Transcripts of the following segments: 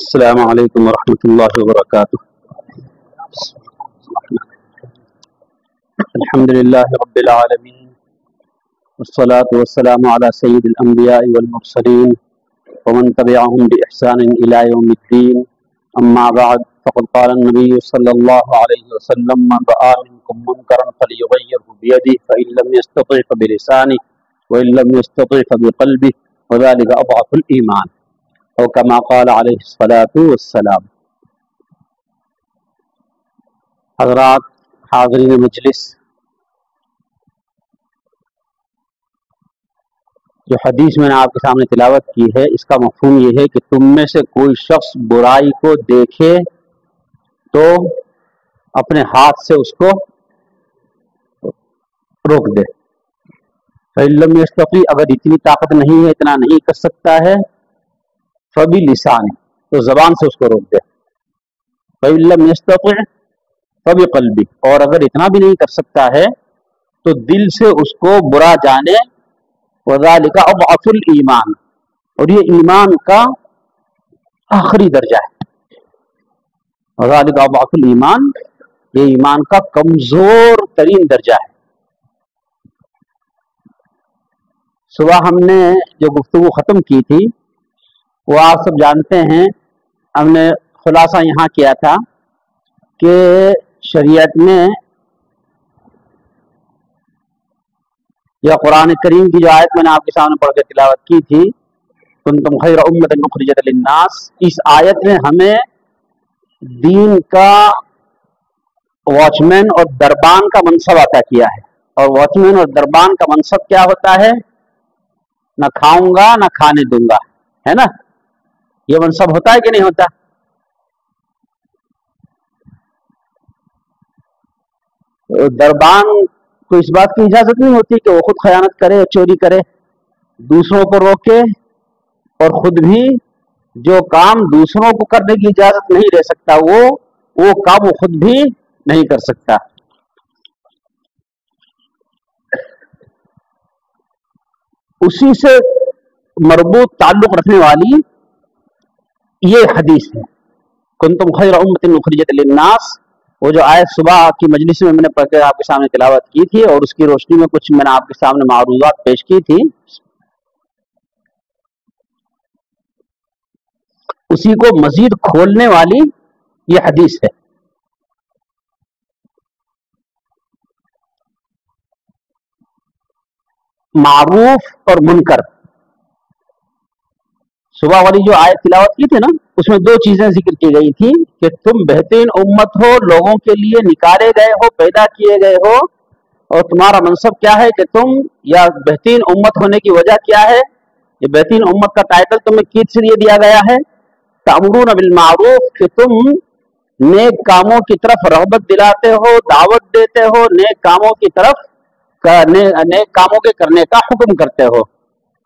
السلام علیکم ورحمۃ اللہ وبرکاتہ. الحمد للہ رب العالمین والصلاة والسلام علی سید الانبیاء والمرسلین ومن تبعهم بإحسان الى یوم الدین. اما بعد فقد قال النبی صلی اللہ علیہ وسلم من رأى منکم منکرا فلیغیرہ بیدہ فإن لم یستطع فبلسانہ وإن لم یستطع فبقلبہ وذلک اضعف الایمان او کما قال علیہ الصلاۃ والسلام. حضرات حاضرین مجلس، جو حدیث میں نے آپ کے سامنے تلاوت کی ہے اس کا مفہوم یہ ہے کہ تم میں سے کوئی شخص برائی کو دیکھے تو اپنے ہاتھ سے اس کو روک دے. فإن لم يستطع، اگر اتنی طاقت نہیں ہے، اتنا نہیں کر سکتا ہے، فبلسانہ، تو زبان سے اس کو روک دے. فإن لم يستطع فبقلبہ، اور اگر اتنا بھی نہیں کر سکتا ہے تو دل سے اس کو برا جانے. وذلک اضعف الایمان، اور یہ ایمان کا آخری درجہ ہے. وذلک اضعف الایمان، یہ ایمان کا کمزور ترین درجہ ہے. صبح ہم نے جو گفتگو ختم کی تھی وہ آپ سب جانتے ہیں. ہم نے خلاصہ یہاں کیا تھا کہ شریعت میں یا قرآن کریم کی جو آیت میں نے آپ کے سامنے پڑھ کے تلاوت کی تھی، کنتم خیر امۃ اخرجت للناس، اس آیت نے ہمیں دین کا واچ مین اور دربان کا منصب عطا کیا ہے. اور واچ مین اور دربان کا منصب کیا ہوتا ہے؟ نہ کھاؤں گا نہ کھانے دوں گا، ہے نا؟ یہ منصب ہوتا ہے کہ نہیں ہوتا؟ دربان کو اس بات کی اجازت نہیں ہوتی کہ وہ خود خیانت کرے، چوری کرے، دوسروں کو روکے، اور خود بھی جو کام دوسروں کو کرنے کی اجازت نہیں دے سکتا وہ کام وہ خود بھی نہیں کر سکتا. اسی سے مربوط تعلق رکھنے والی یہ حدیث ہے، کنتم خیر امۃ اخرجت للناس. وہ جو آیت صبح کی مجلس میں نے پڑھ کے آپ کے سامنے تلاوت کی تھی، اور اس کی روشنی میں کچھ میں نے آپ کے سامنے معروضات پیش کی تھی، اسی کو مزید کھولنے والی یہ حدیث ہے. معروف اور منکر، صبح والی جو آیت تلاوت کی تھی نا، اس میں دو چیزیں ذکر کی گئی تھی کہ تم بہترین امت ہو، لوگوں کے لیے نکالے گئے ہو، پیدا کیے گئے ہو، اور تمہارا منصب کیا ہے کہ تم، یا بہترین امت ہونے کی وجہ کیا ہے؟ یہ بہترین امت کا ٹائٹل تمہیں کس لیے دیا گیا ہے؟ تأمرون بالمعروف، کہ تم نیک کاموں کی طرف رغبت دلاتے ہو، دعوت دیتے ہو، نیک کاموں کی طرف، نیک کاموں کے کرنے کا حکم کرتے ہو،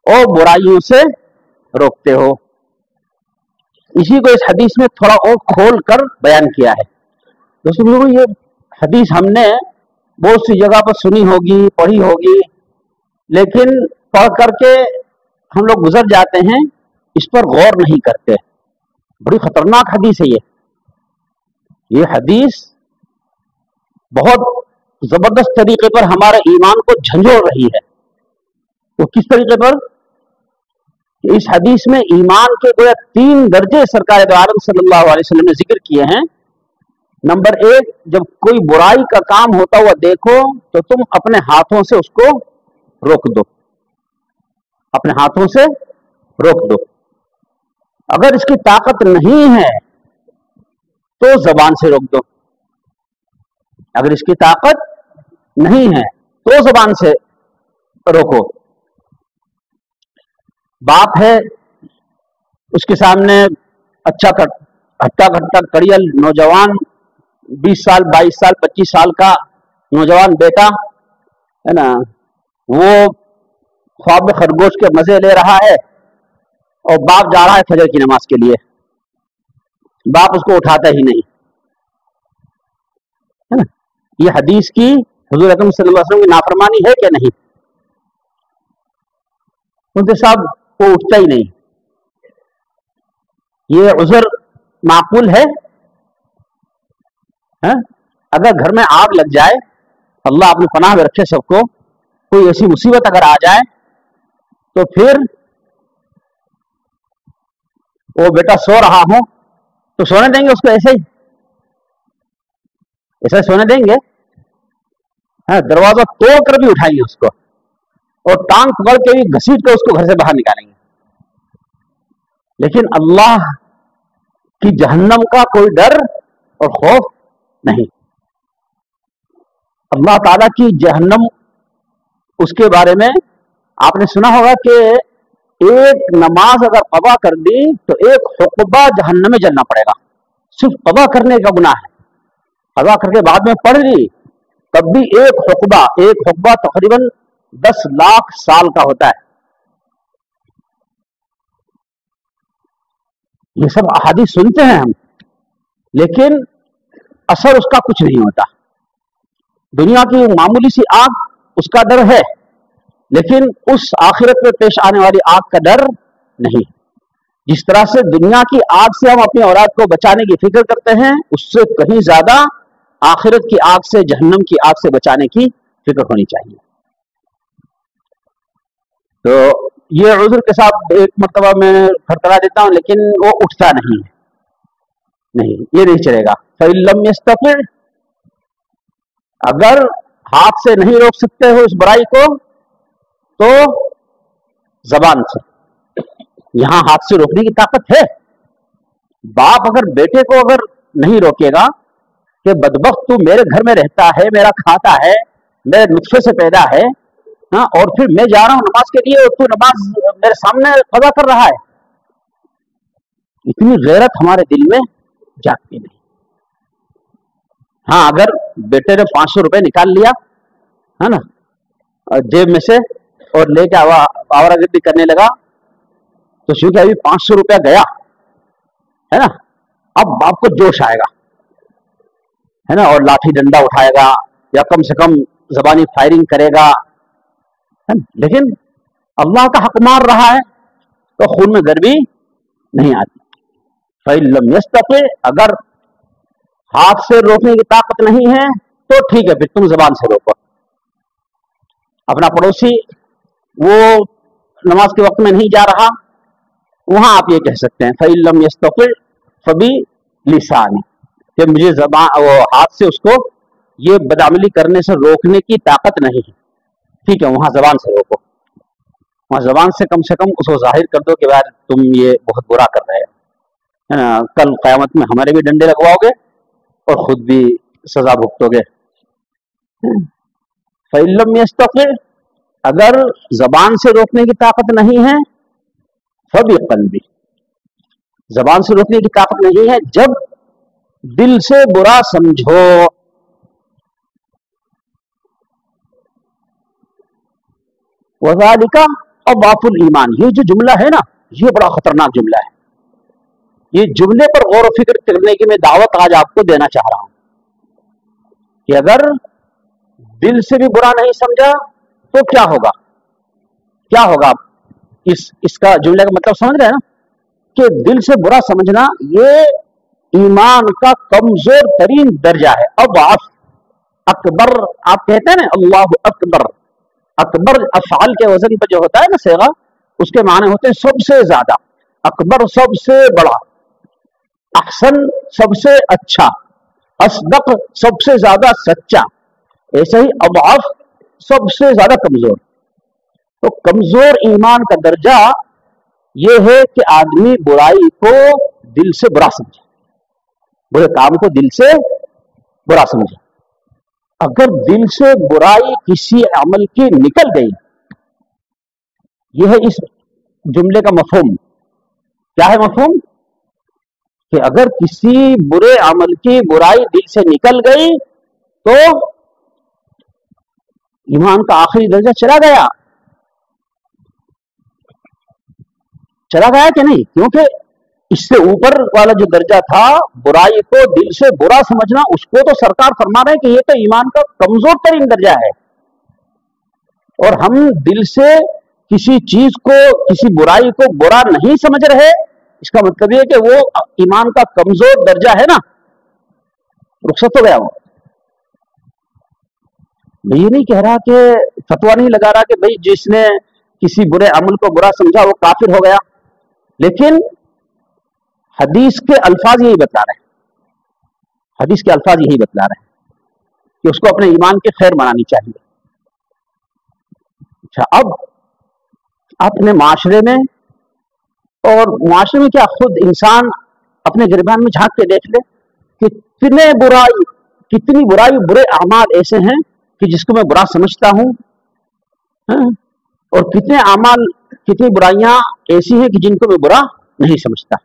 اور برائیوں سے روکتے ہو. اسی کو اس حدیث میں تھوڑا اور کھول کر بیان کیا ہے. دوستو، یہ حدیث ہم نے بہت سی جگہ پر سنی ہوگی، پڑھی ہوگی، لیکن پڑھ کر کے ہم لوگ گزر جاتے ہیں، اس پر غور نہیں کرتے. بڑی خطرناک حدیث ہے یہ حدیث بہت زبردست طریقے پر ہمارے ایمان کو جھنجھوڑ رہی ہے. وہ کس طریقے پر؟ اس حدیث میں ایمان کے گویا 3 درجے سرکار دو عالم صلی اللہ علیہ وسلم نے ذکر کیے ہیں. نمبر 1، جب کوئی برائی کا کام ہوتا ہوا دیکھو تو تم اپنے ہاتھوں سے اس کو روک دو. اپنے ہاتھوں سے روک دو. اگر اس کی طاقت نہیں ہے تو زبان سے روک دو. اگر اس کی طاقت نہیں ہے تو زبان سے روکو. باپ ہے، اس کے سامنے اچھا ہٹا کھٹا کڑیل نوجوان، 20 سال 22 سال 25 سال کا نوجوان بیٹا ہے نا، وہ خواب میں خرگوش کے مزے لے رہا ہے، اور باپ جا رہا ہے فجر کی نماز کے لیے. باپ اس کو اٹھاتا ہی نہیں ہے نا. یہ حدیث کی حضور اکرم صلی اللہ علیہ وسلم کی نافرمانی ہے کہ نہیں؟ ان کے صاحب وہ اٹھتا ہی نہیں. یہ عذر معقول ہے؟ اگر گھر میں آگ لگ جائے، اللہ اپنی پناہ میں رکھے سب کو، کوئی ایسی مصیبت اگر آ جائے تو پھر وہ بیٹا سو رہا ہو تو سونے دیں گے اس کو ایسے ہی؟ ایسے سونے دیں گے؟ دروازہ توڑ کر بھی اٹھائیں گے اس کو، اور ٹانگ پکڑ کے بھی گھسیٹ کے اس کو گھر سے باہر نکالیں گے۔ لیکن اللہ کی جہنم کا کوئی ڈر اور خوف نہیں۔ اللہ تعالیٰ کی جہنم، اس کے بارے میں آپ نے سنا ہوگا کہ ایک نماز اگر قضا کر دی تو ایک حقبہ جہنم میں جلنا پڑے گا، صرف قضا کرنے کا گناہ ہے۔ قضا کر کے بعد میں پڑھ لی تب بھی ایک حقبہ تقریباً 10 لاکھ سال کا ہوتا ہے۔ یہ سب احادیث سنتے ہیں ہم، لیکن اثر اس کا کچھ نہیں ہوتا۔ دنیا کی معمولی سی آگ، اس کا ڈر ہے، لیکن اس آخرت میں پیش آنے والی آگ کا ڈر نہیں۔ جس طرح سے دنیا کی آگ سے ہم اپنی اولاد کو بچانے کی فکر کرتے ہیں، اس سے کہیں زیادہ آخرت کی آگ سے، جہنم کی آگ سے بچانے کی فکر ہونی چاہیے۔ تو یہ عذر کے ساتھ ایک مرتبہ میں کرا دیتا ہوں، لیکن وہ اٹھتا نہیں، یہ نہیں چلے گا۔ فَإِن لَّمْ يَسْتَطِعْ، اگر ہاتھ سے نہیں روک سکتے ہو اس برائی کو تو زبان سے۔ یہاں ہاتھ سے روکنے کی طاقت ہے۔ باپ اگر بیٹے کو اگر نہیں روکے گا کہ بدبخت تو میرے گھر میں رہتا ہے، میرا کھاتا ہے، میرے نطفے سے پیدا ہے، اور پھر میں جا رہا ہوں نماز کے لیے اور تو نماز میرے سامنے قضا کر رہا ہے، اتنی غیرت ہمارے دل میں جاگتی نہیں۔ ہاں، اگر بیٹے نے 500 روپے نکال لیا ہے نا جیب میں سے اور لے کے آوارہ گردی کرنے لگا، تو چونکہ ابھی 500 روپیہ گیا ہے نا، اب باپ کو جوش آئے گا ہے نا، اور لاٹھی ڈنڈا اٹھائے گا یا کم سے کم زبانی فائرنگ کرے گا، لیکن اللہ کا حق مار رہا ہے تو خون میں گرمی نہیں آتی۔ فَإِن لَّمْ يَسْتَطِعْ، اگر ہاتھ سے روکنے کی طاقت نہیں ہے تو ٹھیک ہے، پھر تم زبان سے روکو۔ اپنا پڑوسی وہ نماز کے وقت میں نہیں جا رہا، وہاں آپ یہ کہہ سکتے ہیں فَإِن لَّمْ يَسْتَطِعْ فَبِلِسَانِهِ، کہ مجھے زبان ہاتھ سے اس کو یہ بدعملی کرنے سے روکنے کی طاقت نہیں ہے، ٹھیک ہے، وہاں زبان سے روکو، وہاں زبان سے کم اس کو ظاہر کر دو کہ یار تم یہ بہت برا کر رہے ہو، کل قیامت میں ہمارے بھی ڈنڈے لگواؤ گے اور خود بھی سزا بھگتو گے۔ فَإِن لَّمْ يَسْتَطِعْ، اگر زبان سے روکنے کی طاقت نہیں ہے، فَبِقَلْبِهِ، زبان سے روکنے کی طاقت نہیں ہے جب دل سے برا سمجھو۔ وَذَلِكَ أَضْعَفُ الْإِيمَانِ، یہ جو جملہ ہے نا، یہ بڑا خطرناک جملہ ہے۔ یہ جملے پر غور و فکر کرنے کی میں دعوت آج آپ کو دینا چاہ رہا ہوں کہ اگر دل سے بھی برا نہیں سمجھا تو کیا ہوگا؟ کیا ہوگا؟ اس کا جملے کا مطلب سمجھ رہے ہیں نا، کہ دل سے برا سمجھنا یہ ایمان کا کمزور ترین درجہ ہے۔ اضعف، اکبر آپ کہتے ہیں نا، اللہ اکبر، اکبر افعال کے وزن پہ جو ہوتا ہے نا صیغہ، اس کے معنی ہوتے ہیں سب سے زیادہ، اکبر سب سے بڑا، احسن سب سے اچھا، اصدق سب سے زیادہ سچا، ایسے ہی اضعف سب سے زیادہ کمزور۔ تو کمزور ایمان کا درجہ یہ ہے کہ آدمی برائی کو دل سے برا سمجھے، برے کام کو دل سے برا سمجھے۔ اگر دل سے برائی کسی عمل کی نکل گئی، یہ ہے اس جملے کا مفہوم۔ کیا ہے مفہوم؟ کہ اگر کسی برے عمل کی برائی دل سے نکل گئی تو ایمان کا آخری درجہ چلا گیا کہ نہیں؟ کیونکہ اس سے اوپر والا جو درجہ تھا برائی کو دل سے برا سمجھنا، اس کو تو سرکار فرما رہے ہیں کہ یہ تو ایمان کا کمزور ترین درجہ ہے۔ اور ہم دل سے کسی چیز کو، کسی برائی کو برا نہیں سمجھ رہے اس کا مطلب یہ کہ وہ ایمان کا کمزور درجہ ہے نا، رخصت ہو گیا وہ. میں یہ نہیں کہہ رہا کہ فتویٰ نہیں لگا رہا کہ بھئی جس نے کسی برے عمل کو برا سمجھا وہ کافر ہو گیا، لیکن حدیث کے الفاظ یہی بتلا رہے ہیں، حدیث کے الفاظ یہی بتلا رہے ہیں کہ اس کو اپنے ایمان کی خیر منانی چاہیے. اچھا، اب اپنے معاشرے میں، اور معاشرے میں کیا خود انسان اپنے گریبان میں جھانک کے دیکھ لے، کتنی برائی برے اعمال ایسے ہیں کہ جس کو میں برا سمجھتا ہوں، اور کتنے اعمال، کتنی برائیاں ایسی ہیں کہ جن کو میں برا نہیں سمجھتا.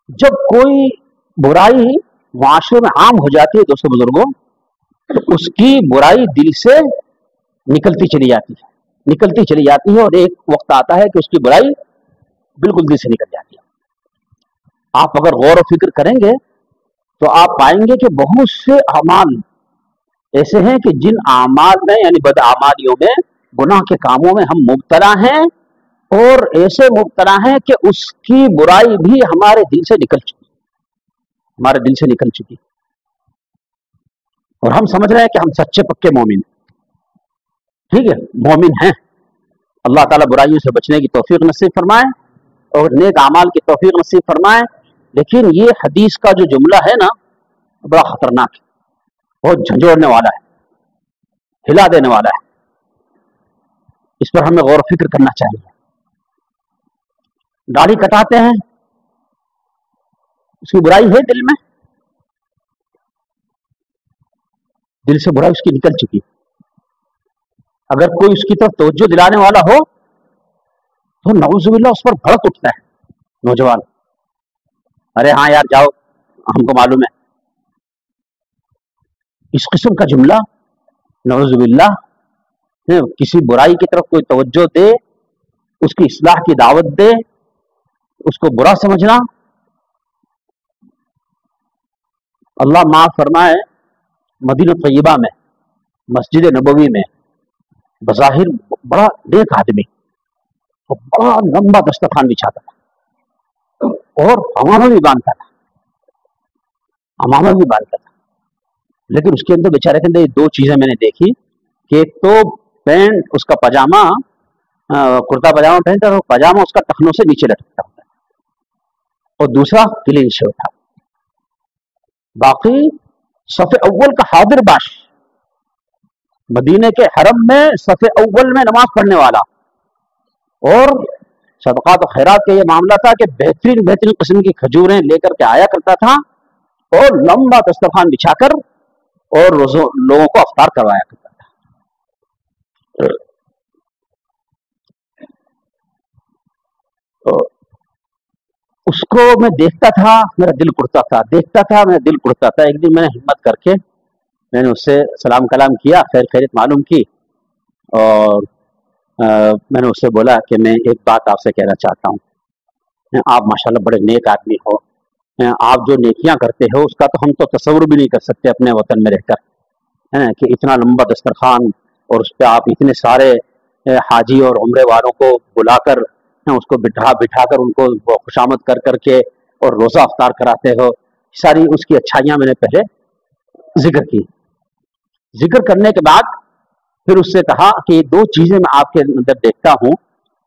جب کوئی برائی معاشرے میں عام ہو جاتی ہے دوستوں بزرگوں، تو اس کی برائی دل سے نکلتی چلی جاتی ہے، اور ایک وقت آتا ہے کہ اس کی برائی بالکل دل سے نکل جاتی ہے. آپ اگر غور و فکر کریں گے تو آپ پائیں گے کہ بہت سے اعمال ایسے ہیں کہ جن اعمال میں، یعنی بد اعمالیوں میں، گناہ کے کاموں میں ہم مبتلا ہیں، اور ایسے مبتلا ہیں کہ اس کی برائی بھی ہمارے دل سے نکل چکی، اور ہم سمجھ رہے ہیں کہ ہم سچے پکے مومن، ٹھیک ہے، مومن ہیں. اللہ تعالیٰ برائیوں سے بچنے کی توفیق نصیب فرمائے اور نیک اعمال کی توفیق نصیب فرمائے. لیکن یہ حدیث کا جو جملہ ہے نا، بڑا خطرناک ہے، بہت جھنجھوڑنے والا ہے، ہلا دینے والا ہے. اس پر ہمیں غور و فکر کرنا چاہیے. داڑھی کٹاتے ہیں، اس کی برائی ہے دل سے برائی اس کی نکل چکی. اگر کوئی اس کی طرف توجہ دلانے والا ہو تو نعوذ باللہ اس پر بھڑک اٹھتا ہے نوجوان، ارے ہاں یار جاؤ، ہم کو معلوم ہے. اس قسم کا جملہ، نعوذ باللہ، کسی برائی کی طرف کوئی توجہ دے، اس کی اصلاح کی دعوت دے، اس کو برا سمجھنا. اللہ معاف فرمائے، مدینہ طیبہ میں، مسجد نبوی میں، بظاہر بڑا نیک آدمی، بڑا لمبا دسترخوان بچھاتا تھا اور عمامہ بھی باندھتا تھا. لیکن اس کے اندر بیچارے کے اندر دو چیزیں میں نے دیکھی کہ ایک تو پینٹ، اس کا پاجامہ، کرتا پاجامہ پہنتا ہے، پاجامہ اس کا ٹخنوں سے نیچے لٹکتا ہوتا ہے، اور دوسرا کلین شرٹ تھا. باقی صف اول کا حاضر باش، مدینے کے حرم میں صف اول میں نماز پڑھنے والا، اور صدقات و خیرات کا یہ معاملہ تھا کہ بہترین قسم کی کھجوریں لے کر کے آیا کرتا تھا، اور لمبا دسترخوان بچھا کر اور لوگوں کو افطار کروایا کرتا تھا. تو اس کو میں دیکھتا تھا، میرا دل اڑتا تھا. ایک دن میں نے ہمت کر کے میں نے اس سے سلام کلام کیا، خیریت معلوم کی، اور میں نے اس سے بولا کہ میں ایک بات آپ سے کہنا چاہتا ہوں. آپ ماشاءاللہ بڑے نیک آدمی ہو، آپ جو نیکیاں کرتے ہو اس کا تو ہم تو تصور بھی نہیں کر سکتے اپنے وطن میں رہ کر، کہ اتنا لمبا دسترخوان، اور اس پہ آپ اتنے سارے حاجی اور عمرے والوں کو بلا کر، اس کو بٹھا کر ان کو خوشامد کر کے اور روزہ افطار کراتے ہو. ساری اس کی اچھائیاں میں نے پہلے ذکر کرنے کے بعد پھر اس سے کہا کہ یہ دو چیزیں میں آپ کے اندر دیکھتا ہوں،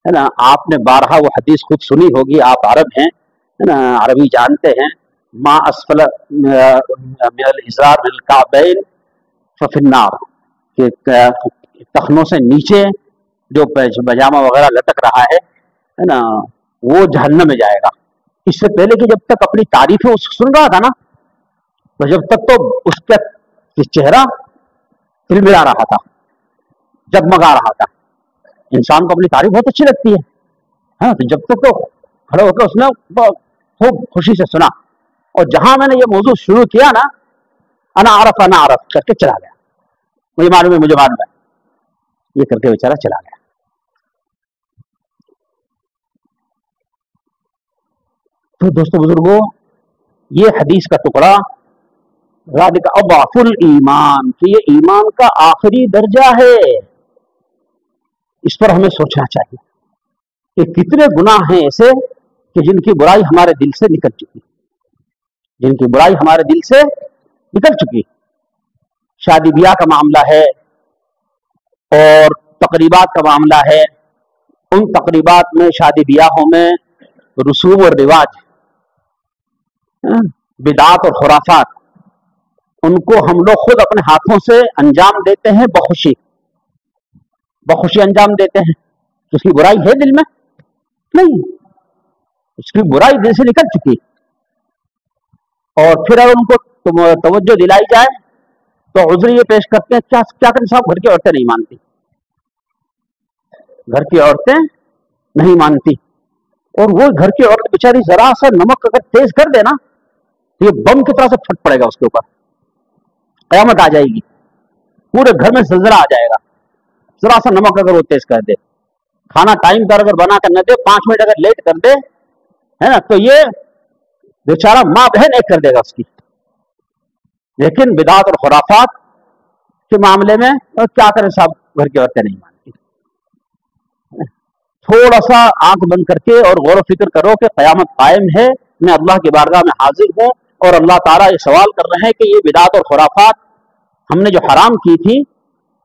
ہے نا. آپ نے بارہا وہ حدیث خود سنی ہوگی، آپ عرب ہیں، ہے نا، عربی جانتے ہیں، ما اسفل من الازار من الکعبین ففی النار، کہ ٹخنوں سے نیچے جو پاجامہ وغیرہ لٹک رہا ہے نا، وہ جہنم میں جائے گا. اس سے پہلے کہ جب تک اپنی تعریفیں سن رہا تھا نا، تو جب تک تو اس کا چہرہ تلملا رہا تھا، جگمگا رہا تھا. انسان کو اپنی تعریف بہت اچھی لگتی ہے، ہاں، تو جب تک تو کھڑے ہو کے اس نے خوب خوشی سے سنا، اور جہاں میں نے یہ موضوع شروع کیا نا، انا عرف کر کے چلا گیا. مجھے معلوم ہے یہ کر کے بیچارہ چلا گیا. تو دوستو بزرگوں، یہ حدیث کا ٹکڑا ذالک اضعف الایمان، کہ یہ ایمان کا آخری درجہ ہے. اس پر ہمیں سوچنا چاہیے کہ کتنے گناہ ہیں ایسے کہ جن کی برائی ہمارے دل سے نکل چکی، جن کی برائی ہمارے دل سے نکل چکی. شادی بیاہ کا معاملہ ہے اور تقریبات کا معاملہ ہے. ان تقریبات میں، شادی بیاہوں میں رسوم اور رواج، بدعات اور خرافات، ان کو ہم لوگ خود اپنے ہاتھوں سے انجام دیتے ہیں، بخوشی انجام دیتے ہیں. اس کی برائی ہے دل میں؟ نہیں، اس کی برائی دل سے نکل چکی. اور پھر اگر ان کو توجہ دلائی جائے تو عذر یہ پیش کرتے ہیں، کیا کریں صاحب، گھر کی عورتیں نہیں مانتی، گھر کی عورتیں نہیں مانتی. اور وہ گھر کی عورت بیچاری ذرا سا نمک اگر تیز کر دے نا، تو یہ بم کی طرح سے پھٹ پڑے گا اس کے اوپر، قیامت آ جائے گی، پورے گھر میں زلزلہ آ جائے گا. ذرا سا نمک اگر وہ تیز کر دے، کھانا ٹائم پر اگر بنا کر نہ دے، 5 منٹ اگر لیٹ کر دے، ہے نا، تو یہ بیچارہ ماں بہن ایک کر دے گا اس کی. لیکن بدعات اور خرافات کے معاملے میں کیا کریں صاحب، گھر کی عورتیں نہیں مانتی. تھوڑا سا آنکھ بند کر کے اور غور و فکر کرو کہ قیامت قائم ہے، میں اللہ کی بارگاہ میں حاضر ہوں، اور اللہ تعالیٰ یہ سوال کر رہے ہیں کہ یہ بدعات اور خرافات ہم نے جو حرام کی تھی،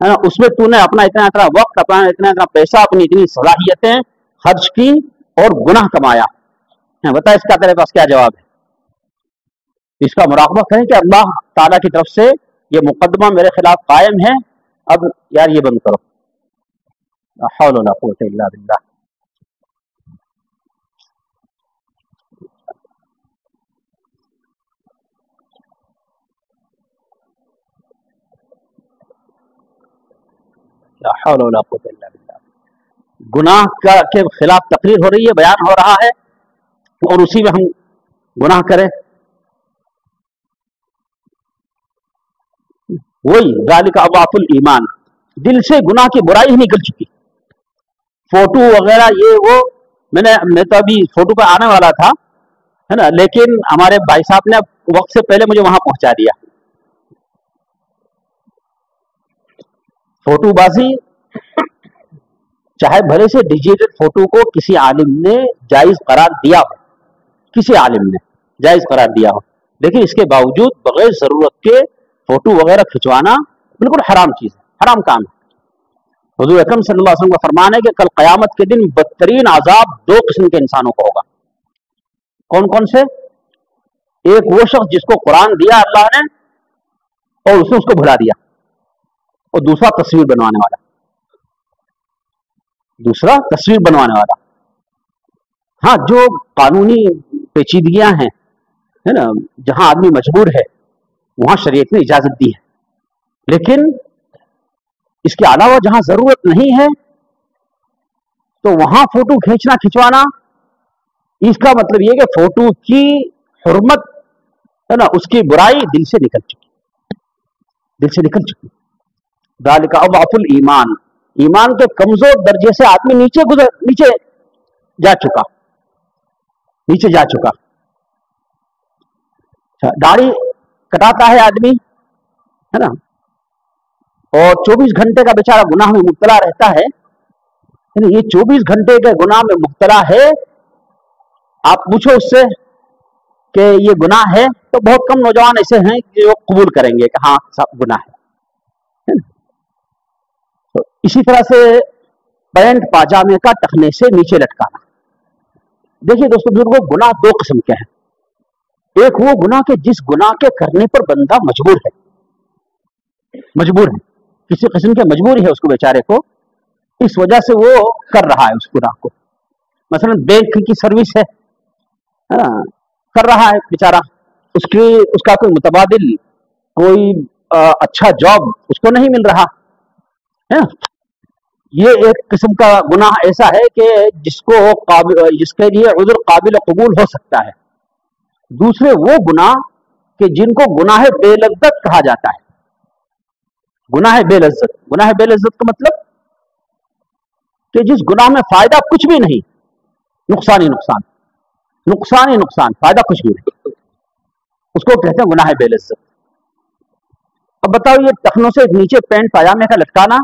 اس میں تو نے اپنا اتنا وقت، اپنا اتنا پیسہ، اپنی اتنی صلاحیتیں خرچ کی اور گناہ کمایا. بتا اس کا تیرے پاس کیا جواب ہے؟ اس کا مراقبہ کریں کہ اللہ تعالیٰ کی طرف سے یہ مقدمہ میرے خلاف قائم ہے، اب یار یہ بند کرو. لا حول ولا قوت الا باللہ. لا حول ولا قوت الا باللہ. گناہ کے خلاف تقریر ہو رہی ہے، بیان ہو رہا ہے، اور اسی میں ہم گناہ کریں. وہی ذالک اضعف الایمان، دل سے گناہ کی برائی ہی نکل چکی. فوٹو وغیرہ یہ وہ، میں تو ابھی فوٹو پہ آنے والا تھا، ہے نا، لیکن ہمارے بھائی صاحب نے وقت سے پہلے مجھے وہاں پہنچا دیا. فوٹو بازی، چاہے بھلے سے ڈیجیٹل فوٹو کو کسی عالم نے جائز قرار دیا ہو، کسی عالم نے جائز قرار دیا ہو، لیکن اس کے باوجود بغیر ضرورت کے فوٹو وغیرہ کھنچوانا بالکل حرام چیز ہے، حرام کام ہے. حضور اکرم صلی اللہ علیہ وسلم کا فرمان ہے کہ کل قیامت کے دن بدترین عذاب 2 قسم کے انسانوں کو ہوگا. کون کون سے؟ ایک وہ شخص جس کو قرآن دیا اللہ نے اور اس نے اس کو بھلا دیا، اور دوسرا تصویر بنوانے والا. ہاں، جو قانونی پیچیدگیاں ہیں، ہے نا، جہاں آدمی مجبور ہے وہاں شریعت نے اجازت دی ہے، لیکن اس کے علاوہ جہاں ضرورت نہیں ہے تو وہاں فوٹو کھنچوانا، اس کا مطلب یہ کہ فوٹو کی حرمت، ہے نا، اس کی برائی دل سے نکل چکی. ذالک اضعف الایمان، ایمان کے کمزور درجے سے آدمی نیچے جا چکا. داڑھی کٹاتا ہے آدمی، ہے نا، اور 24 گھنٹے کا بیچارہ گناہ میں مبتلا رہتا ہے. یہ 24 گھنٹے کے گناہ میں مبتلا ہے. آپ پوچھو اس سے کہ یہ گناہ ہے، تو بہت کم نوجوان ایسے ہیں کہ وہ قبول کریں گے کہ ہاں سب گناہ ہے. تو اسی طرح سے پینٹ پاجامے کا ٹخنے سے نیچے لٹکانا. دیکھیے دوستو بزرگوں، گناہ 2 قسم کے ہیں. ایک وہ گناہ کہ جس گناہ کے کرنے پر بندہ مجبور ہے، کسی قسم کے مجبوری ہے اس کو، بیچارے کو، اس وجہ سے وہ کر رہا ہے اس گناہ کو. مثلا بینک کی سروس ہے، کر رہا ہے بیچارہ، اس کا کوئی متبادل، کوئی اچھا جاب اس کو نہیں مل رہا ہے. یہ ایک قسم کا گناہ ایسا ہے کہ جس کے لیے عذر قابل قبول ہو سکتا ہے. دوسرے وہ گناہ کہ جن کو گناہ بے لذت کہا جاتا ہے. گناہ بے لذت کا مطلب کہ جس گناہ میں فائدہ کچھ بھی نہیں، نقصان ہی نقصان، فائدہ کچھ بھی نہیں، اس کو کہتے ہیں گناہ بے لذت. अब बताओ ये टखनों से नीचे पैंट पाजामे का लटकाना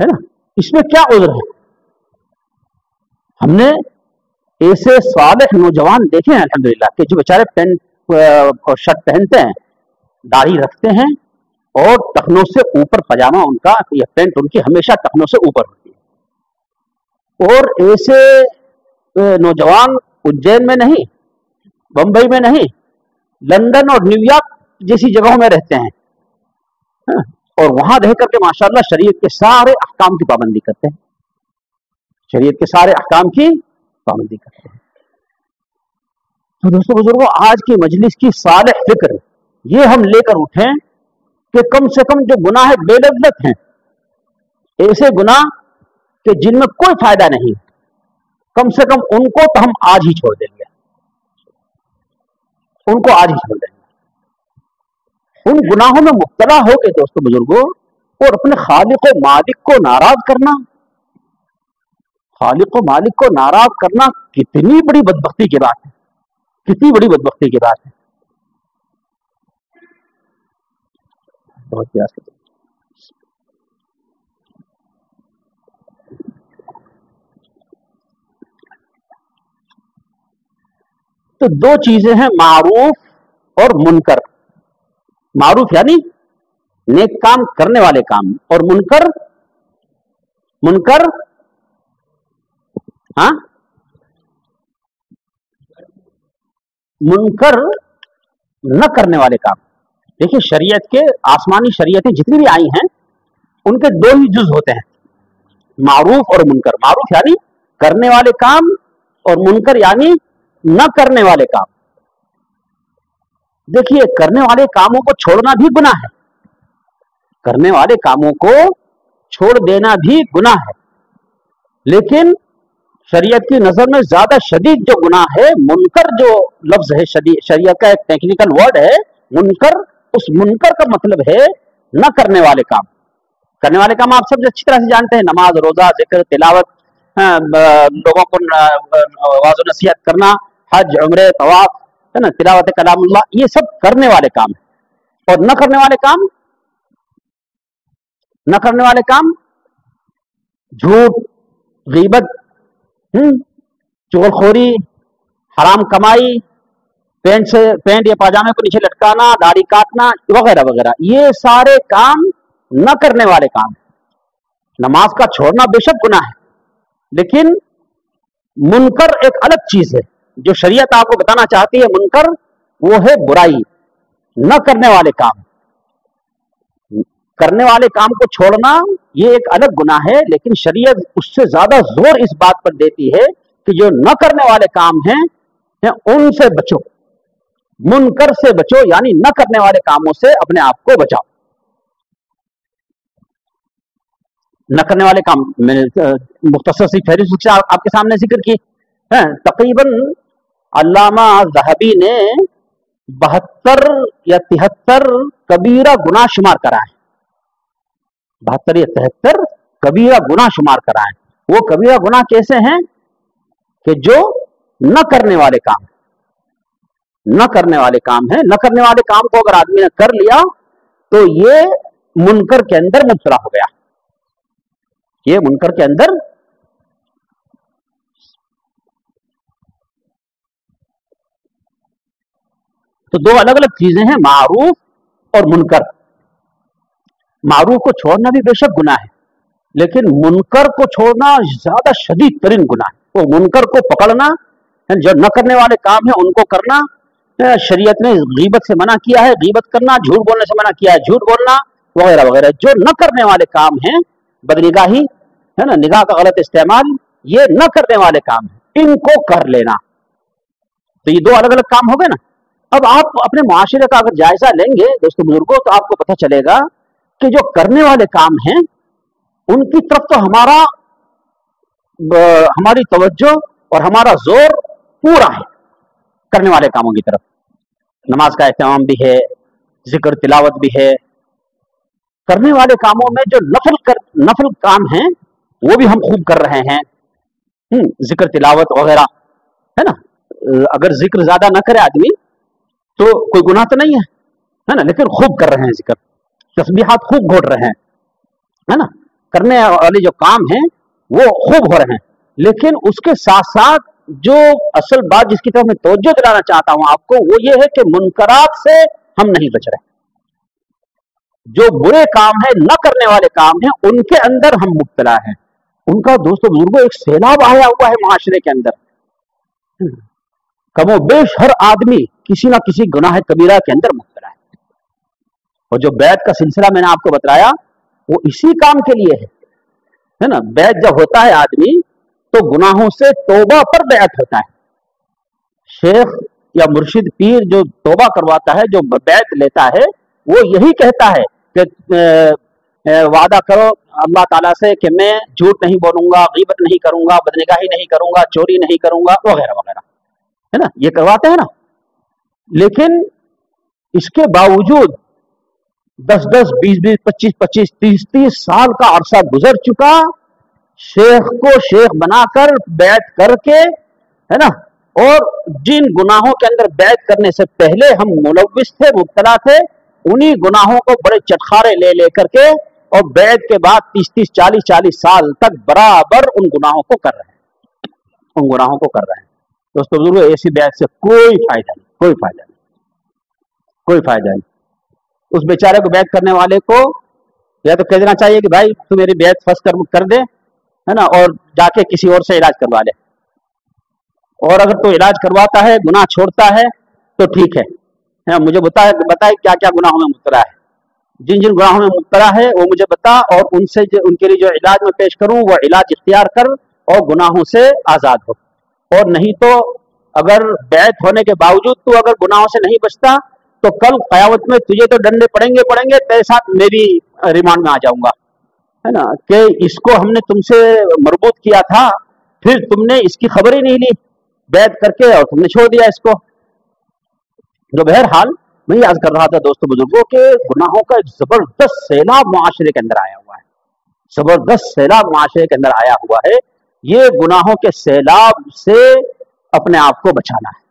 है ना, इसमें क्या उज्र है? हमने ऐसे सालेह नौजवान देखे हैं अल्हम्दुलिल्लाह कि जो बेचारे पैंट और शर्ट पहनते हैं, दाढ़ी रखते हैं और टखनों से ऊपर पजामा उनका या पैंट उनकी हमेशा टखनों से ऊपर होती है। और ऐसे नौजवान उज्जैन में नहीं, बंबई में नहीं, लंदन और न्यूयॉर्क जैसी जगहों में रहते हैं, और वहां रह करके माशाल्लाह शरीयत के सारे अहकाम की पाबंदी करते हैं, शरीयत के सारे अहकाम की पाबंदी करते हैं। तो दोस्तों बुजुर्गों, आज की मजलिस की सालेह फिक्र ये हम लेकर उठें कि कम से कम जो गुनाह बेलज्जत हैं, ऐसे गुनाह कि जिनमें कोई फायदा नहीं, कम से कम उनको तो हम आज ही छोड़ देंगे, उनको आज ही छोड़ देंगे। उन गुनाहों में मुब्तला हो के दोस्तों बुजुर्गों, और अपने खालिक और मालिक को नाराज करना, खालिक और मालिक को नाराज करना कितनी बड़ी बदबख्ती की बात है, कितनी बड़ी बदबख्ती की बात है। बहुत प्यास। तो दो चीजें हैं, मारूफ और मुनकर। मारूफ यानी नेक काम करने वाले काम, और मुनकर, मुनकर हाँ, मुनकर न करने वाले काम। देखिए शरीयत के, आसमानी शरीयतें जितनी भी आई हैं उनके दो ही जुज होते हैं, मारूफ और मुनकर। मारूफ यानी करने वाले काम, और मुनकर यानी न करने वाले काम। देखिए करने वाले कामों को छोड़ना भी गुनाह है, करने वाले कामों को छोड़ देना भी गुनाह है, लेकिन शरीयत की नजर में ज्यादा शदीद जो गुनाह है, मुनकर जो लफ्ज है, शरीयत का एक टेक्निकल वर्ड है मुनकर। उस मुनकर का मतलब है न करने वाले काम। करने वाले काम आप सब अच्छी तरह से जानते हैं, नमाज, रोजा, जिक्र, तिलावत, लोगों को वाज़ नसीहत करना, हज, उम्रे, तवाफ, है ना, तिलावत कलामुल्लाह, ये सब करने वाले काम है। और न करने वाले काम, न करने वाले काम झूठ, गीबत, चुगलखोरी, हराम कमाई, पैंट या पाजामे को नीचे लटकाना, दाढ़ी काटना वगैरह वगैरह, ये सारे काम न करने वाले काम। नमाज का छोड़ना बेशक गुनाह है, लेकिन मुनकर एक अलग चीज है। जो शरीयत आपको बताना चाहती है मुनकर, वो है बुराई, न करने वाले काम। करने वाले काम को छोड़ना ये एक अलग गुनाह है, लेकिन शरीयत उससे ज्यादा जोर इस बात पर देती है कि जो न करने वाले काम हैं उनसे बचो, मुनकर से बचो, यानी न करने वाले कामों से अपने आप को बचाओ। न करने वाले काम मैंने मुख्तसर सी फहरिस्त आपके सामने जिक्र की है। तकरीबन अल्लामा ज़हबी ने 72 या 73 कबीरा गुनाह शुमार करा है, 72 या 73 कबीरा गुनाह शुमार करा है। वो कबीरा गुनाह कैसे हैं कि जो न करने वाले काम, न करने वाले काम है। न करने वाले काम को अगर आदमी ने कर लिया तो ये मुनकर के अंदर मुब्तला हो गया, ये मुनकर के अंदर। तो दो अलग अलग चीजें हैं, मारूफ और मुनकर। मारूफ को छोड़ना भी बेशक गुनाह है, लेकिन मुनकर को छोड़ना ज्यादा शदीद तरीन गुनाह है। वो मुनकर को पकड़ना, जो न करने वाले काम है उनको करना। शरीयत ने गीबत से मना किया है, गीबत करना, झूठ बोलने से मना किया है, झूठ बोलना वगैरह वगैरह। जो न करने वाले काम हैं, बदनिगाही है ना, निगाह का गलत इस्तेमाल, ये न करने वाले काम है, इनको कर लेना। तो ये दो अलग अलग काम हो गए ना। अब आप अपने मुआशरे का अगर जायजा लेंगे दोस्तों बुजुर्गों, तो आपको पता चलेगा कि जो करने वाले काम हैं उनकी तरफ तो हमारी तवज्जो और हमारा जोर पूरा है, करने वाले कामों की तरफ। नमाज का एहतमाम भी है, जिक्र तिलावत भी है। करने वाले कामों में जो नफल काम हैं वो भी हम खूब कर रहे हैं, जिक्र तिलावत वगैरह, है ना। अगर जिक्र ज्यादा ना करे आदमी तो कोई गुनाह तो नहीं है, है ना, लेकिन खूब कर रहे हैं जिक्र, तस्बीहात खूब घोट रहे हैं, है ना, करने वाले जो काम हैं वो खूब हो रहे हैं। लेकिन उसके साथ साथ जो असल बात जिसकी तरफ मैं तवज्जो दिलाना चाहता हूं आपको, वो ये है कि मुनकरात से हम नहीं बच रहे। जो बुरे काम है, न करने वाले काम है, उनके अंदर हम मुब्तला हैं। उनका दोस्तों बुजुर्गों एक सैलाब आया हुआ है माशरे के अंदर। कमोबेश हर आदमी किसी ना किसी गुनाह कबीरा के अंदर मुब्तला है। और जो बैत का सिलसिला मैंने आपको बताया वो इसी काम के लिए है ना। बैत जब होता है आदमी तो गुनाहों से तौबा पर बैत होता है। शेख या मुर्शिद पीर जो तौबा करवाता है, जो बैत लेता है, वो यही कहता है कि वादा करो अल्लाह ताला से कि मैं झूठ नहीं बोलूंगा, गीबत नहीं करूंगा, बदनिगाही नहीं करूंगा, चोरी नहीं करूंगा, वगैरह वगैरह, है ना, ये करवाते हैं ना। लेकिन इसके बावजूद 10-10, 20-20, 25-25, 30-30 साल का अरसा गुजर चुका, शेख को शेख बनाकर बैत करके, है ना, और जिन गुनाहों के अंदर बैत करने से पहले हम मुलव्विस थे, मुब्तला थे, उन्हीं गुनाहों को बड़े चटखारे ले लेकर के और बैत के बाद 30-30, 40-40 साल तक बराबर उन गुनाहों को कर रहे हैं, उन गुनाहों को कर रहे हैं। दोस्तों बुजुर्गों, ऐसी बैत से कोई फायदा नहीं, कोई फायदा नहीं, कोई फायदा नहीं। उस बेचारे को बैत करने वाले को या तो कह देना चाहिए कि भाई तू मेरी बैत फंस कर दे, है ना, और जाके किसी और से इलाज करवा ले। और अगर तो इलाज करवाता है, गुनाह छोड़ता है, तो ठीक है, मुझे बताए क्या क्या गुनाहों में मुब्तला है, जिन जिन गुनाहों में मुब्तला है वो मुझे बता, और उनसे उनके लिए जो इलाज में पेश करूं वो इलाज इख्तियार कर और गुनाहों से आजाद हो। और नहीं तो अगर बैत होने के बावजूद तू अगर गुनाहों से नहीं बचता तो कल क़यामत में तुझे तो डंडे पड़ेंगे, तेरे साथ मैं भी रिमांड में आ जाऊंगा, है ना, कि इसको हमने तुमसे मरबूत किया था, फिर तुमने इसकी खबर ही नहीं ली बैत करके और तुमने छोड़ दिया इसको। तो बहरहाल मैं याद कर रहा था दोस्तों बुजुर्गों के गुनाहों का एक जबरदस्त सैलाब मुआशरे के अंदर आया हुआ है, जबरदस्त सैलाब मुआशरे के अंदर आया हुआ है। ये गुनाहों के सैलाब से अपने आप को बचाना है,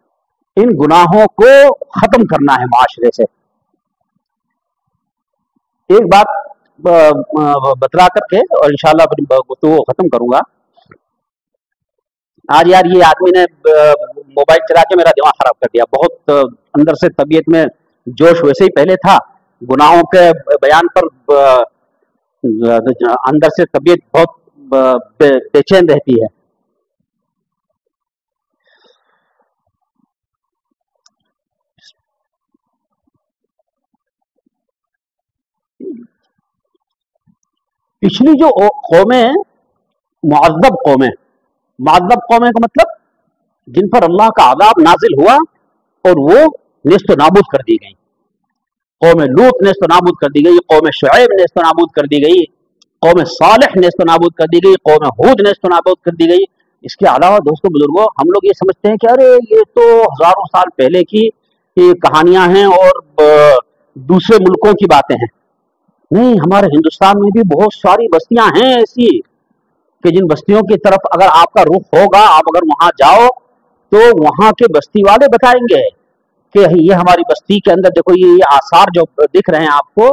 इन गुनाहों को खत्म करना है मुआशरे से। एक बात बतला करके और इंशाल्लाह अपनी गुफ्तगू को खत्म करूंगा। आज यार ये आदमी ने मोबाइल चला के मेरा दिमाग खराब कर दिया। बहुत अंदर से तबीयत में जोश वैसे ही पहले था, गुनाहों के बयान पर अंदर से तबीयत बहुत बेचैन रहती है। पिछली जो कौमें मुअज़्ज़ब कौमें, मुअज़्ज़ब कौमें का मतलब जिन पर अल्लाह का अज़ाब नाजिल हुआ और वो नेस्तो नाबूद कर दी गई। कौम लूत नेस्तो नाबूद कर दी गई, कौम शुएब नेस्तो नाबूद कर दी गई, कौम सालिह नेस्तो नाबूद कर दी गई, कौम हूद नेस्तो नाबूद कर दी गई। इसके अलावा दोस्तों बुजुर्गों, हम लोग ये समझते हैं कि अरे ये तो हजारों साल पहले की कहानियां हैं और दूसरे मुल्कों की बातें हैं। नहीं, हमारे हिंदुस्तान में भी बहुत सारी बस्तियां हैं ऐसी कि जिन बस्तियों की तरफ अगर आपका रुख होगा, आप अगर वहां जाओ तो वहां के बस्ती वाले बताएंगे कि ये हमारी बस्ती के अंदर देखो, ये आसार जो दिख रहे हैं आपको,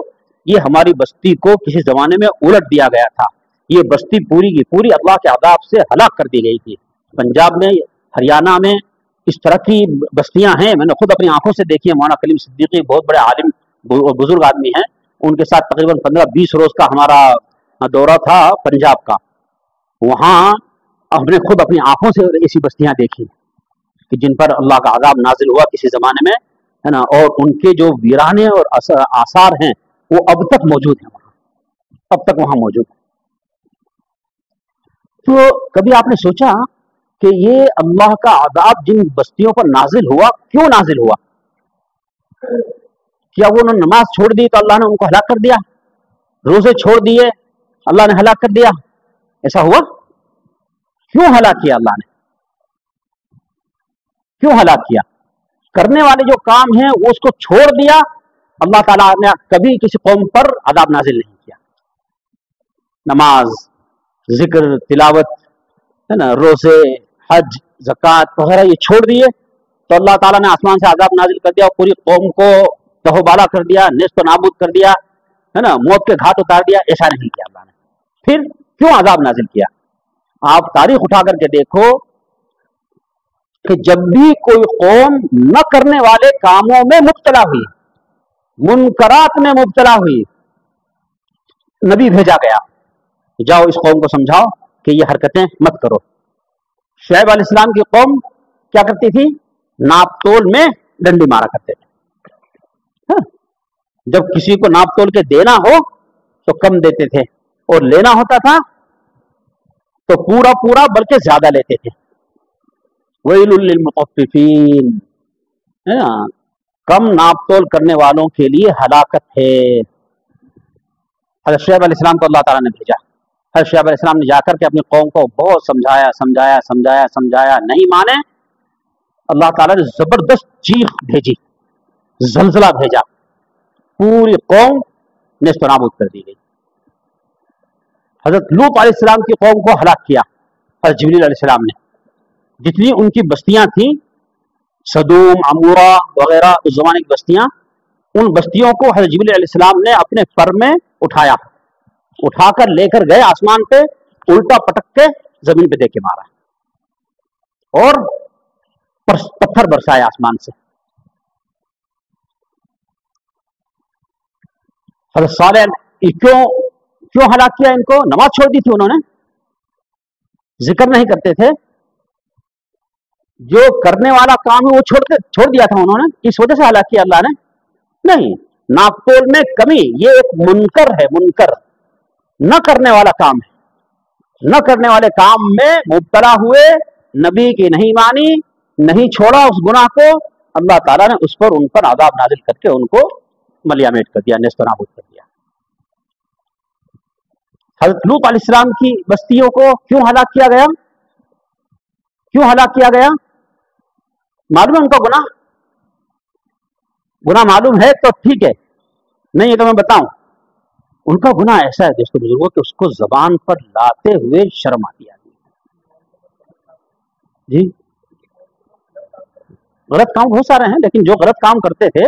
ये हमारी बस्ती को किसी जमाने में उलट दिया गया था। ये बस्ती पूरी की पूरी अल्लाह के अज़ाब से हलाक कर दी गई थी। पंजाब में, हरियाणा में इस तरह की बस्तियां हैं, मैंने खुद अपनी आंखों से देखी है। मौलाना कलीम सिद्दीकी बहुत बड़े आलिम बुजुर्ग आदमी हैं, उनके साथ तकरीबन 15-20 रोज का हमारा दौरा था पंजाब का। वहां हमने खुद अपनी आंखों से ऐसी बस्तियां देखी कि जिन पर अल्लाह का अज़ाब नाजिल हुआ किसी जमाने में, है ना, और उनके जो वीराने और आसार हैं वो अब तक मौजूद हैं वहां, अब तक वहां मौजूद है। तो कभी आपने सोचा कि ये अल्लाह का अज़ाब जिन बस्तियों पर नाजिल हुआ, क्यों नाजिल हुआ? क्या वो उन्होंने नमाज छोड़ दी तो अल्लाह ने उनको हलाक कर दिया? रोजे छोड़ दिए अल्लाह ने हलाक कर दिया? ऐसा हुआ? क्यों हलाक किया अल्लाह ने? क्यों हलाक किया? करने वाले जो काम है वो उसको छोड़ दिया, अल्लाह ताला ने कभी किसी कौम पर अज़ाब नाजिल नहीं किया। नमाज, जिक्र, तिलावत, है ना, रोजे, हज, ज़कात वगैरह ये छोड़ दिए तो अल्लाह ताला ने आसमान से अज़ाब नाजिल कर दिया और पूरी कौम को तहो बाला कर दिया, नेस्त नाबूद कर दिया, है ना, मौत के घाट उतार दिया, ऐसा नहीं किया अल्लाह ने। फिर क्यों अजाब नाजिल किया? आप तारीख उठा करके देखो कि जब भी कोई कौम न करने वाले कामों में मुब्तला हुई, मुनकरात में मुब्तला हुई, नबी भेजा गया, जाओ इस कौम को समझाओ कि ये हरकतें मत करो। शुएब अलैहिस्सलाम की कौम क्या करती थी? नाप तोल में डंडी मारा करते थे। हाँ? जब किसी को नाप तोल के देना हो तो कम देते थे, और लेना होता था तो पूरा पूरा बल्कि ज्यादा लेते थे। वैलुल लिल मुतफ्फिफीन, है ना, कम नाप तोल करने वालों के लिए हलाकत है। हज़रत शुएब अलैहिस्सलाम को अल्लाह ताला ने भेजा। हज़रत शुएब अलैहिस्सलाम ने जाकर के अपनी कौम को बहुत समझाया समझाया समझाया समझाया, नहीं माने। अल्लाह ताला ने जबरदस्त चीख भेजी, जलजला भेजा, पूरी कौम नेस्त नाबूद कर दी गई। हजरत लूत अलैहिस्सलाम की कौम को हलाक किया हजरत जिब्रील अलैहिस्सलाम ने। जितनी उनकी बस्तियां थी, सदूम, अमूरा वगैरह, उस जमाने की बस्तियां, उन बस्तियों को हजरत जिब्रील अलैहिस्सलाम ने अपने पर में उठाया, उठाकर लेकर गए आसमान पे, उल्टा पटक के जमीन पे दे के मारा, और पत्थर बरसाए आसमान से। हजरत सालेह क्यों हलाक किया इनको? नमाज छोड़ दी थी उन्होंने, जिक्र नहीं करते थे, जो करने वाला काम है वो छोड़ दिया था उन्होंने, इस वजह से हलाक किया अल्लाह ने? नहीं, नापतोल में कमी ये एक मुनकर है, मुनकर, न करने वाला काम है। न करने वाले काम में मुब्तला हुए, नबी की नहीं मानी, नहीं छोड़ा उस गुनाह को, अल्लाह ताला ने उस पर, उन पर अज़ाब नाजिल करके उनको मलियामेट कर दिया, नेस्त नाबूद कर दिया। हज़रत लूत अलैहिस्सलाम की बस्तियों को क्यों हलाक किया गया? क्यों हलाक किया गया? मालूम है उनका गुनाह? गुनाह मालूम है तो ठीक है, नहीं है तो मैं बताऊं। उनका गुनाह ऐसा है दोस्तों बुजुर्गों कि उसको जबान पर लाते हुए शर्म आती है जी। गलत काम बहुत सारे हैं, लेकिन जो गलत काम करते थे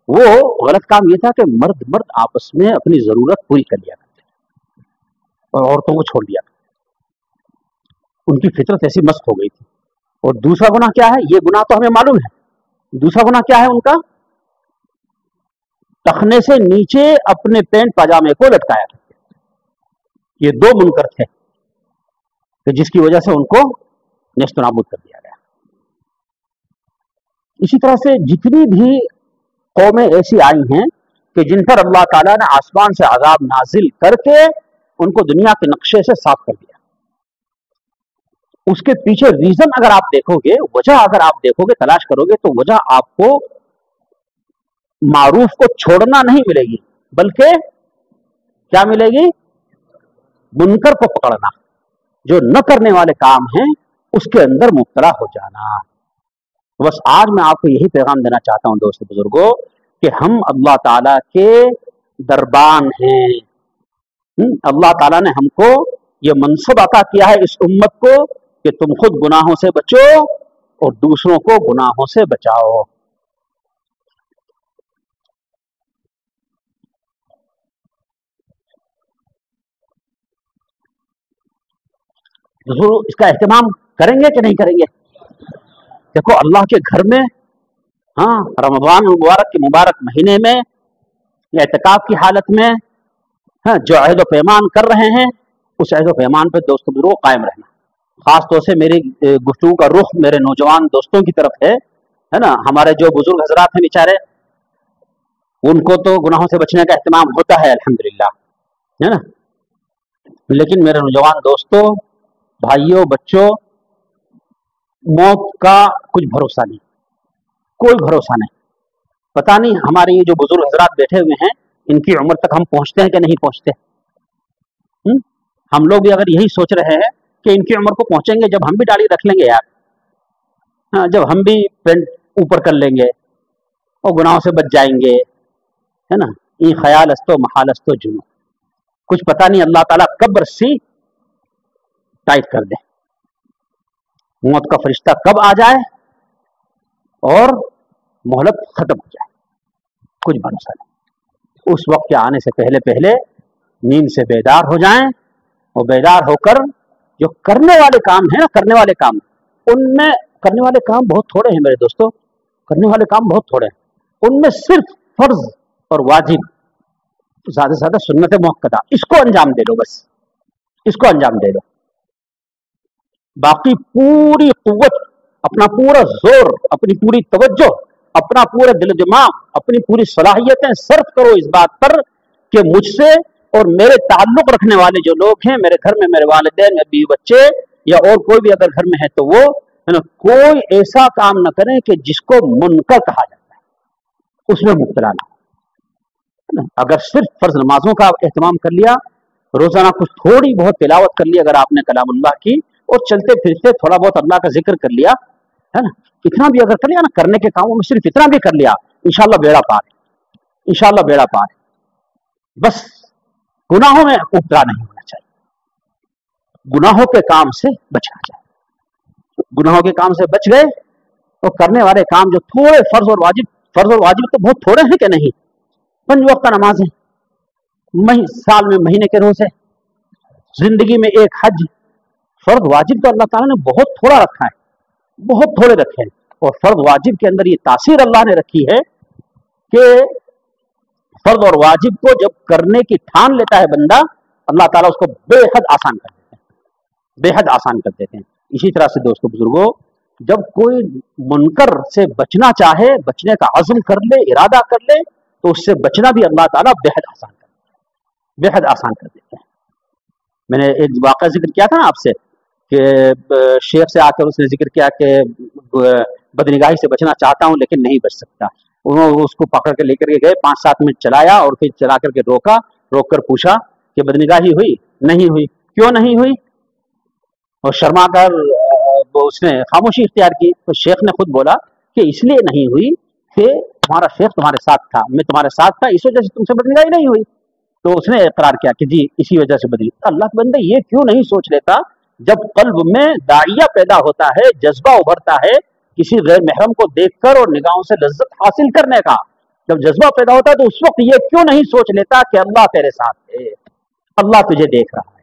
वो गलत काम ये था कि मर्द मर्द आपस में अपनी जरूरत पूरी कर लिया करते और औरतों को छोड़ दिया। उनकी फितरत ऐसी मस्त हो गई थी। और दूसरा गुनाह क्या है? ये गुनाह तो हमें मालूम है। दूसरा गुनाह क्या है उनका? टखने से नीचे अपने पैंट पाजामे को लटकाया करते। ये दो मुनकर थे कि जिसकी वजह से उनको नेस्त नाबूद कर दिया गया। इसी तरह से जितनी भी कौमें ऐसी आई हैं कि जिन पर अल्लाह ताला ने आसमान से अजाब नाजिल करके उनको दुनिया के नक्शे से साफ कर दिया, उसके पीछे रीजन अगर आप देखोगे, वजह अगर आप देखोगे, तलाश करोगे, तो वजह आपको मारूफ को छोड़ना नहीं मिलेगी, बल्कि क्या मिलेगी? मुनकर को पकड़ना, जो न करने वाले काम हैं उसके अंदर मुब्तला हो जाना। बस आज मैं आपको यही पैगाम देना चाहता हूं दोस्तों बुजुर्गों कि हम अल्लाह ताला के दरबान हैं। अल्लाह ताला ने हमको ये मनसब अता किया है इस उम्मत को कि तुम खुद गुनाहों से बचो और दूसरों को गुनाहों से बचाओ। इसका एहतमाम करेंगे कि नहीं करेंगे? देखो अल्लाह के घर में, हाँ, रमजान मुबारक के मुबारक महीने में, एहतिकाफ की हालत में, हाँ, जो अहद पैमान कर रहे हैं उस अहद पैमान पर दोस्तों बुजुर्गों कायम रहना। खास तौर से मेरी गुफ्तगू का रुख मेरे नौजवान दोस्तों की तरफ है ना। हमारे जो बुजुर्ग हजरात हैं बेचारे, उनको तो गुनाहों से बचने का एहतमाम होता है अल्हम्दुलिल्लाह, है ना, लेकिन मेरे नौजवान दोस्तों, भाइयों, बच्चों, मौत का कुछ भरोसा नहीं, कोई भरोसा नहीं। पता नहीं हमारे ये जो बुजुर्ग हजरात बैठे हुए हैं इनकी उम्र तक हम पहुंचते हैं कि नहीं पहुंचते। हम लोग भी अगर यही सोच रहे हैं कि इनकी उम्र को पहुंचेंगे जब हम भी दाढ़ी रख लेंगे यार, हाँ, जब हम भी पेंट ऊपर कर लेंगे और गुनाहों से बच जाएंगे, है ना। ये ख्याल अस्तो महाल अस्तो जुनू, कुछ पता नहीं अल्लाह ताला कब रस्सी टाइट कर दे, मौत का फरिश्ता कब आ जाए और मोहलत खत्म हो जाए। कुछ भरोसा नहीं। उस वक्त के आने से पहले पहले नींद से बेदार हो जाएं, और बेदार होकर जो करने वाले काम है ना, करने वाले काम, उनमें करने वाले काम बहुत थोड़े हैं मेरे दोस्तों, करने वाले काम बहुत थोड़े हैं। उनमें सिर्फ फर्ज और वाजिब, ज्यादा से ज्यादा सुन्नत मुअक्कदा, इसको अंजाम दे लो, बस इसको अंजाम दे लो। बाकी पूरी कुव्वत, अपना पूरा जोर, अपनी पूरी तवज्जो, अपना पूरा दिल दिमाग, अपनी पूरी सलाहियतें सर्फ करो इस बात पर कि मुझसे और मेरे ताल्लुक रखने वाले जो लोग हैं मेरे घर में, मेरे वालिदैन, मेरे बीवी बच्चे, या और कोई भी अगर घर में है तो वो है ना, कोई ऐसा काम न करें कि जिसको मुनकर कहा जाता है, उसमें मुब्तला ना हो। अगर सिर्फ फर्ज नमाजों का एहतमाम कर लिया, रोजाना कुछ थोड़ी बहुत तिलावत कर ली अगर आपने कलामुल्लाह की, और चलते फिरते थोड़ा बहुत अल्लाह का जिक्र कर लिया, है ना, इतना भी अगर कर लिया ना, करने के कामों में सिर्फ इतना भी कर लिया, इंशाअल्लाह बेड़ा पार है, इंशाअल्लाह बेड़ा पार है। बस गुनाहों में मुब्तला नहीं होना चाहिए, गुनाहों के काम से बचना चाहिए। गुनाहों के काम से बच गए तो करने वाले काम जो थोड़े फर्ज और वाजिब तो बहुत थोड़े हैं कि नहीं, 5 वक्त नमाजें, साल में महीने के रोजे, जिंदगी में एक हज, फर्ज वाजिब तो अल्लाह ताला ने बहुत थोड़ा रखा है, बहुत थोड़े रखे हैं। और फर्ज वाजिब के अंदर ये तासीर अल्लाह ने रखी है कि फर्ज और वाजिब को जब करने की ठान लेता है बंदा, अल्लाह ताला उसको बेहद आसान कर देते हैं, बेहद आसान कर देते हैं। इसी तरह से दोस्तों बुजुर्गों, जब कोई मुनकर से बचना चाहे, बचने का अज़्म कर ले, इरादा कर ले, तो उससे बचना भी अल्लाह ताला बेहद आसान कर देते हैं, बेहद आसान कर देते हैं। मैंने एक वाक़या जिक्र किया था ना आपसे कि शेख से आकर उसने जिक्र किया कि बदनिगाही से बचना चाहता हूं लेकिन नहीं बच सकता। उन्होंने उसको पकड़ के लेकर के गए, 5-7 मिनट चलाया और फिर चला करके रोका, रोक कर पूछा कि बदनिगाही हुई? नहीं हुई। क्यों नहीं हुई? और शर्मा कर उसने खामोशी इख्तियार की। तो शेख ने खुद बोला कि इसलिए नहीं हुई कि तुम्हारा शेख तुम्हारे साथ था, मैं तुम्हारे साथ था, इस वजह से तुमसे बदनिगाही नहीं हुई। तो उसने इकरार किया कि जी इसी वजह से बदली। अल्लाह के बंदे ये क्यों नहीं सोच लेता, जब कल्ब में दाइया पैदा होता है, जज्बा उभरता है किसी गैर महरम को देखकर और निगाहों से लज्जत हासिल करने का, जब जज्बा पैदा होता है तो उस वक्त ये क्यों नहीं सोच लेता कि अल्लाह तेरे साथ है, अल्लाह तुझे देख रहा है।